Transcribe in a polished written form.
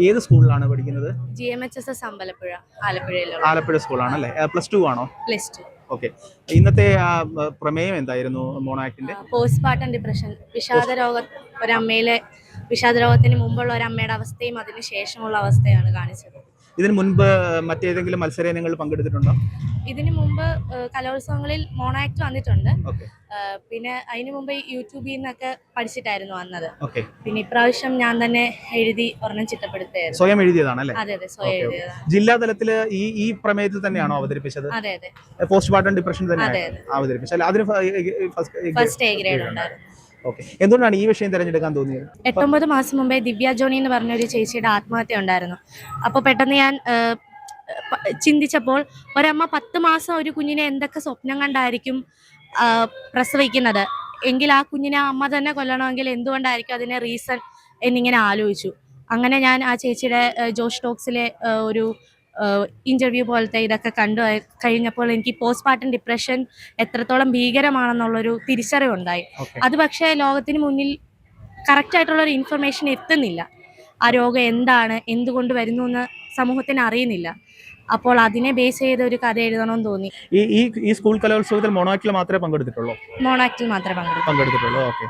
ഏത് സ്കൂളിലാണ് പഠിക്കുന്നത്? GMHSS അമ്പലപ്പുഴ, ആലപ്പുഴയിലുള്ള. ആലപ്പുഴ സ്കൂളാണല്ലേ. +2 ആണോ? +2. ഓക്കെ. ഇന്നത്തെ പ്രമേയം എന്തായിരുന്നു മോണോ ആക്ടിന്റെ? പോസ്റ്റ്പാർട്ടം ഡിപ്രഷൻ, വിഷാദരോഗത്തിന് മുമ്പുള്ള ഒരു അമ്മയുടെ അവസ്ഥയും അതിന് ശേഷമുള്ള അവസ്ഥയാണ് കാണിച്ചത്. ഇതിനു മുൻപ് മറ്റേതെങ്കിലും മത്സര ഇനങ്ങളിൽ പങ്കെടുത്തിട്ടുണ്ടോ? ഇതിനു മുമ്പ് കലോത്സവങ്ങളിൽ മോണോ ആക്ട് വന്നിട്ടുണ്ട്. ഓക്കെ. പിന്നെ അതിനു മുമ്പ് യൂട്യൂബിൽ നിന്നൊക്കെ പഠിച്ചിട്ടായിരുന്നു വന്നത്. ഓക്കെ. പിന്നെ ഇപ്രാവശ്യം ഞാൻ തന്നെ എഴുതി ഒരെണ്ണം ചിട്ടപ്പെടുത്തുകയായിരുന്നു. സ്വയം എഴുതിയതാണല്ലേ? അതെ, സ്വയം എഴുതിയതാണ്. ജില്ലാ തലത്തില് ഈ പ്രമേയത്തിൽ തന്നെയാണോ അവതരിപ്പിച്ചത്? അതെ. പോസ്റ്റ്മോർട്ടം ഡിപ്രഷൻ തന്നെയാണ് അവതരിപ്പിച്ചത്. അതിന് ഫസ്റ്റ് എ ഗ്രേഡ് ഉണ്ടായിരുന്നു. ഓക്കെ. എന്തുകൊണ്ടാണ് ഈ വിഷയം തിരഞ്ഞെടുക്കാൻ തോന്നിയത്? 8-9 മാസം മുമ്പേ ദിവ്യ ജോണി എന്ന് പറഞ്ഞൊരു ചേച്ചിയുടെ ആത്മഹത്യ ഉണ്ടായിരുന്നു. അപ്പോൾ പെട്ടെന്ന് ഞാൻ ചിന്തിച്ചപ്പോൾ ഒരമ്മ 10 മാസം ഒരു കുഞ്ഞിനെ എന്തൊക്കെ സ്വപ്നം കണ്ടായിരിക്കും പ്രസവിക്കുന്നത് എങ്കിൽ ആ കുഞ്ഞിനെ അമ്മ തന്നെ കൊല്ലണമെങ്കിൽ എന്തുകൊണ്ടായിരിക്കും അതിന് റീസൺ എന്നിങ്ങനെ ആലോചിച്ചു. അങ്ങനെ ഞാൻ ആ ചേച്ചിയുടെ ജോഷ് ടോക്സിലെ ഒരു ഇൻ്റർവ്യൂ പോലത്തെ ഇതൊക്കെ കണ്ടു കഴിഞ്ഞപ്പോൾ എനിക്ക് പോസ്റ്റ്പാർട്ടം ഡിപ്രഷൻ എത്രത്തോളം ഭീകരമാണെന്നുള്ളൊരു തിരിച്ചറിവുണ്ടായി. അത് പക്ഷേ ലോകത്തിന് മുന്നിൽ കറക്റ്റായിട്ടുള്ളൊരു ഇൻഫർമേഷൻ എത്തുന്നില്ല. ആ രോഗം എന്താണ്, എന്തുകൊണ്ട് വരുന്നു എന്ന് സമൂഹത്തിന് അറിയുന്നില്ല. അപ്പോൾ അതിനെ ബേസ് ചെയ്ത ഒരു കഥ എഴുതണമെന്ന് തോന്നി. ഈ സ്കൂൾ കലോത്സവത്തിൽ മോണോ ആക്ടിൽ മാത്രമേ പങ്കെടുത്തിട്ടുള്ളൂ? മോണോ ആക്ടിൽ മാത്രമേ പങ്കെടുത്തിട്ടുള്ളൂ. ഓക്കെ.